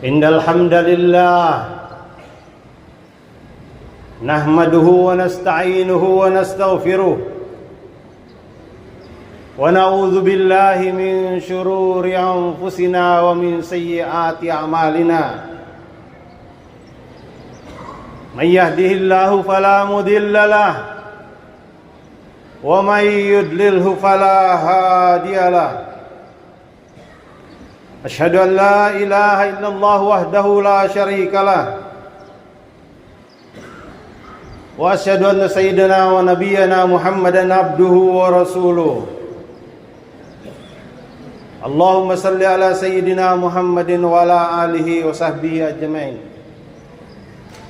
Innal hamdalillah nahmaduhu wa nasta'inuhu wa nastaghfiruh wa na'udzu billahi min shururi anfusina wa min sayyiati a'malina. Man yahdihillahu fala mudilla lahu wa man yudlilhu fala hadiya lahu. Asyhadu an la ilaha illallah wahdahu la syarika lah wa asyhadu anna sayyidana wa nabiyyana Muhammadan abduhu wa rasuluh. Allahumma salli ala sayyidina Muhammadin wa ala alihi wa sahbihi ajma'in.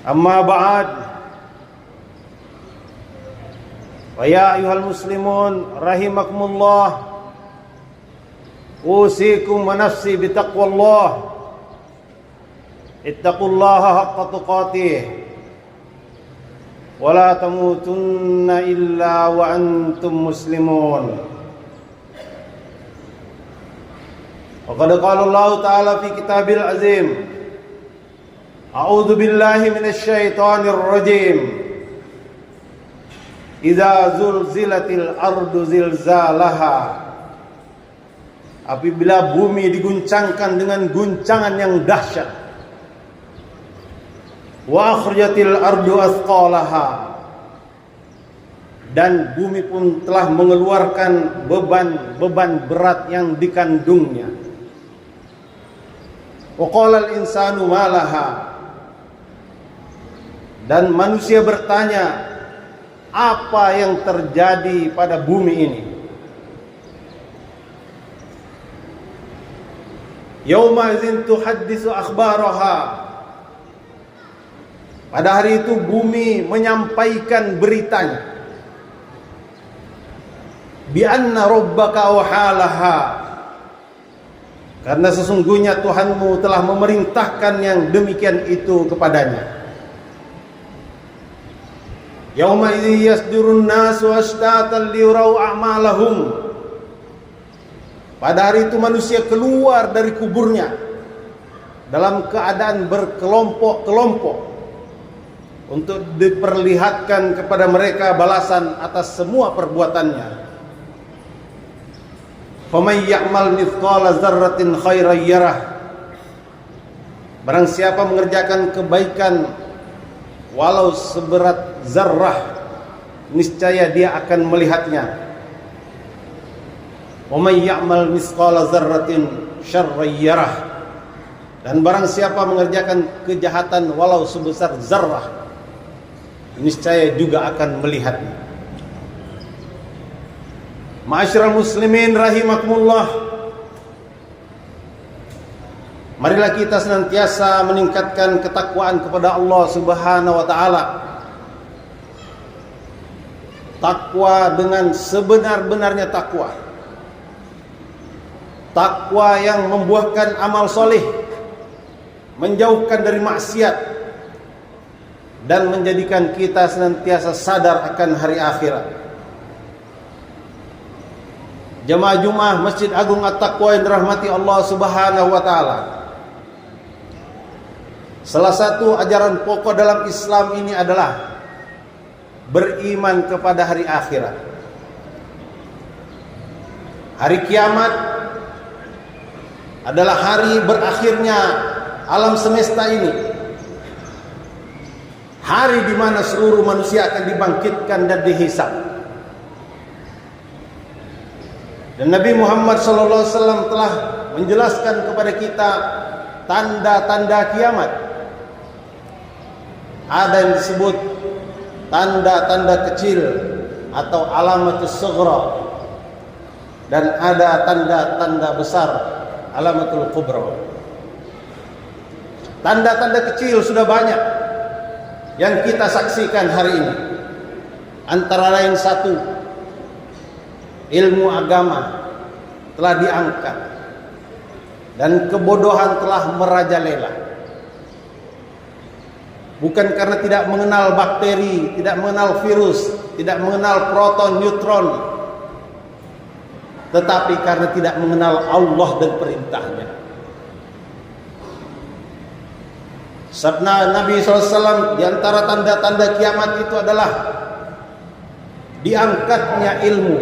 Amma ba'd. Wa ya ayyuhal muslimun rahimakumullah, usikum wa nafsi bitaqwallah. Ittaqullaha haqqa tuqatih wa la tamutunna illa wa antum muslimun. Wa qad qala Allah ta'ala fi kitabil azim, a'udzu billahi minasy syaithanir rajim. Idza zulzilatil ardu zilzalaha, apabila bumi diguncangkan dengan guncangan yang dahsyat. Wa akhrajatil ardu athqalaha, dan bumi pun telah mengeluarkan beban-beban berat yang dikandungnya. Wa qala al-insanu ma laha, dan manusia bertanya, apa yang terjadi pada bumi ini? Yauma idzin tuhaddisu akhbaraha, pada hari itu bumi menyampaikan beritanya. Bi anna rabbaka awhalaha, karena sesungguhnya Tuhanmu telah memerintahkan yang demikian itu kepadanya. Yauma idzin yasdurun nasu ashtatan liyurau a'malahum, pada hari itu manusia keluar dari kuburnya dalam keadaan berkelompok-kelompok untuk diperlihatkan kepada mereka balasan atas semua perbuatannya. Faman ya'mal mithqala dzarratin khairan yarah, barang siapa mengerjakan kebaikan walau seberat zarrah, niscaya dia akan melihatnya. Wa may ya'mal mithqala dzarratin syarran yarah, dan barang siapa mengerjakan kejahatan walau sebesar zarrah, niscaya juga akan melihatnya. Ma'asyiral muslimin rahimakumullah, marilah kita senantiasa meningkatkan ketakwaan kepada Allah Subhanahu wa taala. Takwa dengan sebenar-benarnya takwa. Takwa yang membuahkan amal soleh, menjauhkan dari maksiat, dan menjadikan kita senantiasa sadar akan hari akhirat. Jamaah Jumat Masjid Agung At-Taqwa yang dirahmati Allah Subhanahu wa taala, salah satu ajaran pokok dalam Islam ini adalah beriman kepada hari akhirat. Hari kiamat adalah hari berakhirnya alam semesta ini, hari di mana seluruh manusia akan dibangkitkan dan dihisab. Dan Nabi Muhammad SAW telah menjelaskan kepada kita tanda-tanda kiamat. Ada yang disebut tanda-tanda kecil atau alamatus sughra, dan ada tanda-tanda besar, alamatul kubra. Tanda-tanda kecil sudah banyak yang kita saksikan hari ini. Antara lain satu, ilmu agama telah diangkat dan kebodohan telah merajalela. Bukan karena tidak mengenal bakteri, tidak mengenal virus, tidak mengenal proton, neutron, tetapi karena tidak mengenal Allah dan perintahnya. Sabda Nabi SAW, di antara tanda-tanda kiamat itu adalah diangkatnya ilmu,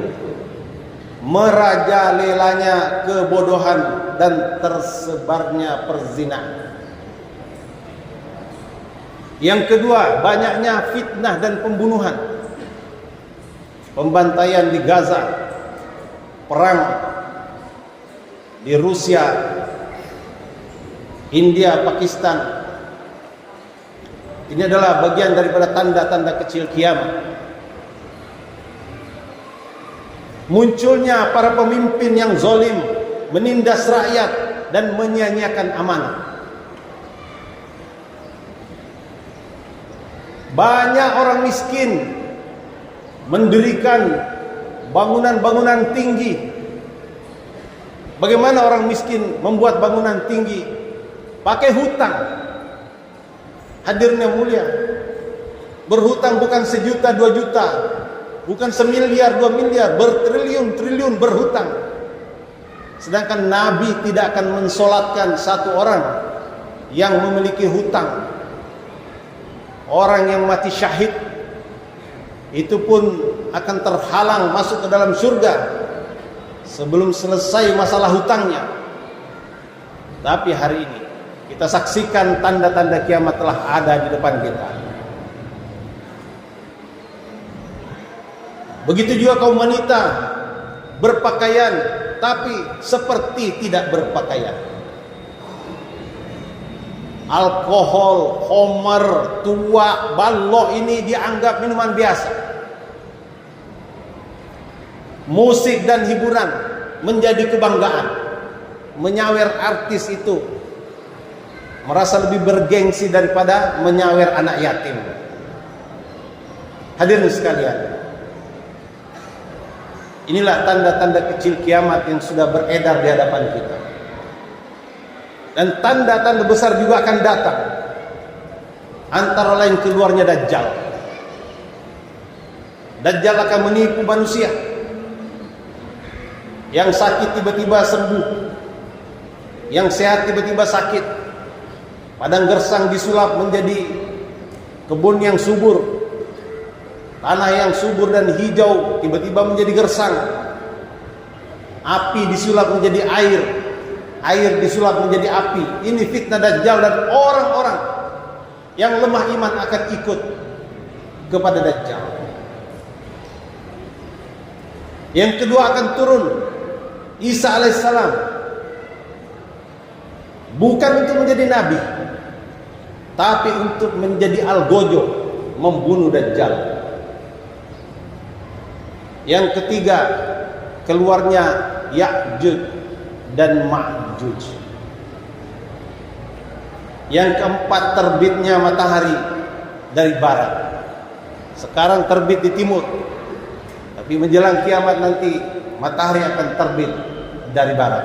merajalelanya kebodohan, dan tersebarnya perzinahan. Yang kedua, banyaknya fitnah dan pembunuhan, pembantaian di Gaza, perang di Rusia, India, Pakistan. Ini adalah bagian daripada tanda-tanda kecil kiamat. Munculnya para pemimpin yang zalim, menindas rakyat dan menyia-nyiakan amanah. Banyak orang miskin mendirikan bangunan-bangunan tinggi. Bagaimana orang miskin membuat bangunan tinggi? Pakai hutang. Hadirnya mulia, berhutang bukan 1 juta 2 juta, bukan 1 miliar 2 miliar, bertriliun-triliun berhutang. Sedangkan Nabi tidak akan mensolatkan satu orang yang memiliki hutang. Orang yang mati syahid itu pun akan terhalang masuk ke dalam surga sebelum selesai masalah hutangnya. Tapi hari ini kita saksikan tanda-tanda kiamat telah ada di depan kita. Begitu juga kaum wanita berpakaian tapi seperti tidak berpakaian. Alkohol, homer, tua, balok ini dianggap minuman biasa. Musik dan hiburan menjadi kebanggaan. Menyawer artis itu merasa lebih bergengsi daripada menyawer anak yatim. Hadirin sekalian, inilah tanda-tanda kecil kiamat yang sudah beredar di hadapan kita. Dan tanda-tanda besar juga akan datang. Antara lain keluarnya Dajjal. Dajjal akan menipu manusia. Yang sakit tiba-tiba sembuh, yang sehat tiba-tiba sakit. Padang gersang disulap menjadi kebun yang subur, tanah yang subur dan hijau tiba-tiba menjadi gersang. Api disulap menjadi air, air disulap menjadi api. Ini fitnah Dajjal, dan orang-orang yang lemah iman akan ikut kepada Dajjal. Yang kedua akan turun Isa alaihissalam, bukan untuk menjadi nabi, tapi untuk menjadi algojo, membunuh Dajjal. Yang ketiga, keluarnya Ya'juj dan Ma'juj. Yang keempat, terbitnya matahari dari barat. Sekarang terbit di timur, tapi menjelang kiamat nanti matahari akan terbit dari barat.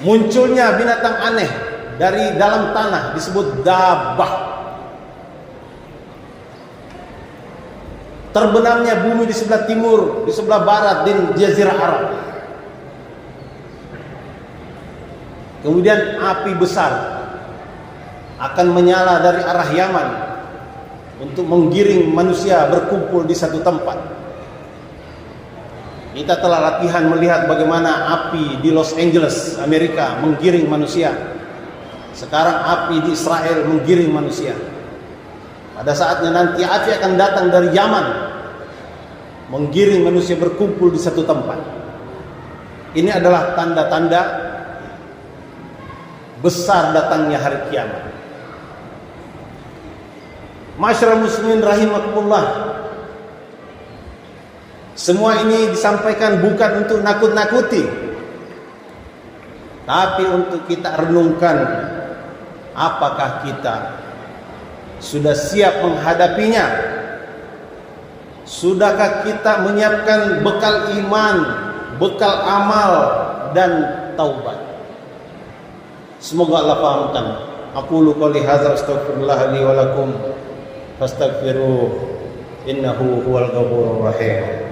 Munculnya binatang aneh dari dalam tanah disebut dabah. Terbenamnya bumi di sebelah timur, di sebelah barat, di Jazirah Arab. Kemudian api besar akan menyala dari arah Yaman untuk menggiring manusia berkumpul di satu tempat. Kita telah latihan melihat bagaimana api di Los Angeles, Amerika menggiring manusia. Sekarang api di Israel menggiring manusia. Pada saatnya nanti api akan datang dari Yaman, menggiring manusia berkumpul di satu tempat. Ini adalah tanda-tanda besar datangnya hari kiamat. Masyarakat muslimin rahimakumullah, semua ini disampaikan bukan untuk nakut-nakuti, tapi untuk kita renungkan, apakah kita sudah siap menghadapinya? Sudahkah kita menyiapkan bekal iman, bekal amal, dan taubat? Semoga Allah fahamkan. Aqulu qouli hadza astaghfirullah li wa lakum fastaghfiruh innahu huwal ghafurur rahim.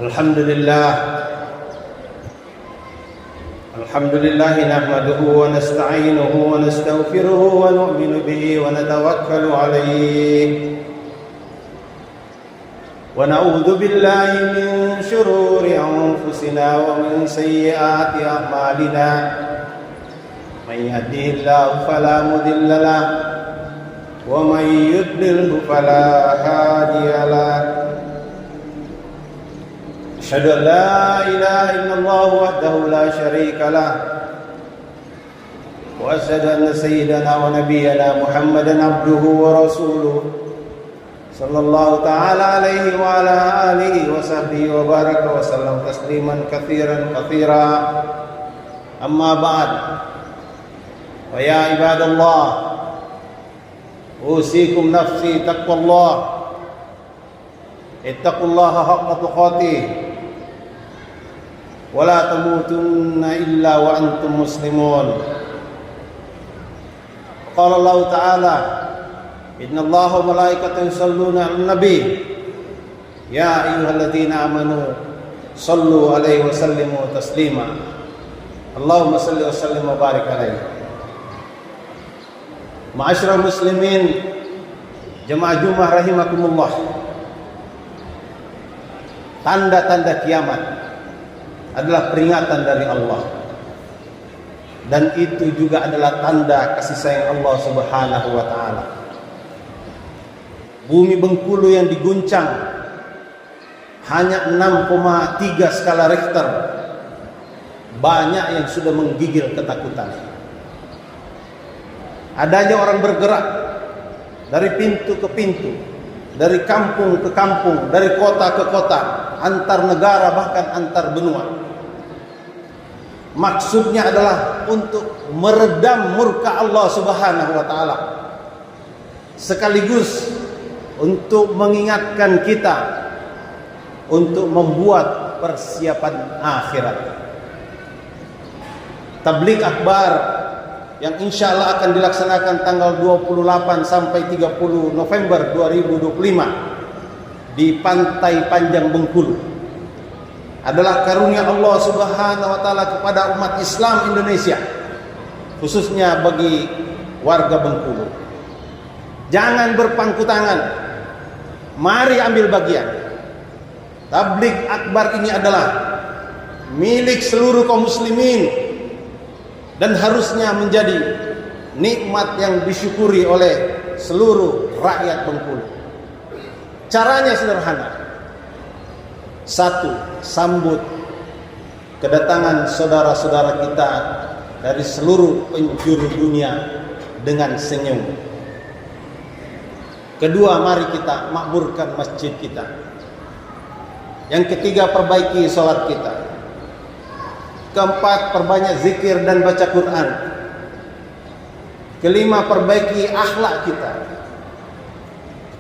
Alhamdulillah nahmaduhu wa nasta'inuhu wa nastaghfiruhu wa nu'minu bihi wa natawakkalu alayhi wa na'udzu billahi min shururi anfusina wa min sayyiati a'malina may yahdihillahu fala mudilla lahu wa may yudlilhu fala hadiya lahu. أشهد أن لا إله إلا الله وحده لا شريك له وأشهد أن سيدنا ونبينا محمدا عبده ورسوله صلى الله تعالى عليه وعلى آله وصحبه وبارك وسلم تسليما كثيرا أما بعد فيا عباد الله أوصيكم نفسي تقوى الله اتقوا الله حق تقاته ولا تموتن إلا وأنتم مسلمون. قال الله تعالى إن الله وملائكته يصلون على النبي يا أيها الذين آمنوا صلوا عليه وسلموا تسليما. اللهم صل وسلم وبارك عليه. Ma'asyiral muslimin, jemaah Jumat rahimakumullah. Tanda-tanda kiamat adalah peringatan dari Allah, dan itu juga adalah tanda kasih sayang Allah Subhanahu wa taala. Bumi Bengkulu yang diguncang hanya 6,3 skala Richter, banyak yang sudah menggigil ketakutan. Adanya orang bergerak dari pintu ke pintu, dari kampung ke kampung, dari kota ke kota, antar negara bahkan antar benua. Maksudnya adalah untuk meredam murka Allah Subhanahu wa taala, sekaligus untuk mengingatkan kita untuk membuat persiapan akhirat. Tabligh akbar yang insya Allah akan dilaksanakan tanggal 28 sampai 30 November 2025 di Pantai Panjang Bengkulu adalah karunia Allah Subhanahu wa taala kepada umat Islam Indonesia, khususnya bagi warga Bengkulu. Jangan berpangku tangan, mari ambil bagian. Tabligh akbar ini adalah milik seluruh kaum muslimin dan harusnya menjadi nikmat yang disyukuri oleh seluruh rakyat Bengkulu. Caranya sederhana. 1. Sambut kedatangan saudara-saudara kita dari seluruh penjuru dunia dengan senyum. 2. Mari kita makmurkan masjid kita. Yang 3. Perbaiki sholat kita. 4. Perbanyak zikir dan baca Quran. 5. Perbaiki akhlak kita.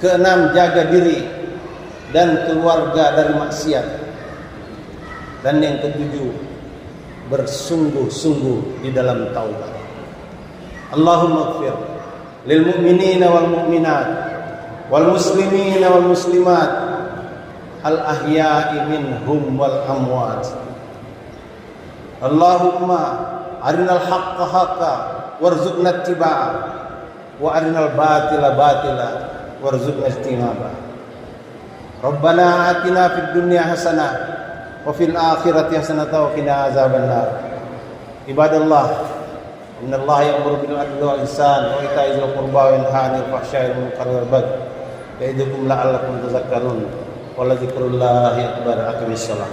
6. Jaga diri dan keluarga dari maksiat. Dan yang 7, bersungguh-sungguh di dalam taubat. Allahumma ighfir lil mu'minina wal mu'minat wal muslimina wal muslimat al ahya'i minhum wal amwat. Allahumma arinal haqqa haqqa warzuqna ittiba'ah wa arinal batila batila warzuqna ijtinabah. Rabbana atina fid dunya hasanah wa fil akhirati hasanah wa qina azabannar. Ibadallah, innallaha ya'muru bil adli wal ihsan wa ita'i dzil qurba wa yanha 'anil fahsya'i wal munkari wal baghi ya'idukum la'allakum tadhakkarun. Wa la dzikrullahi akbar. Aqimissalah.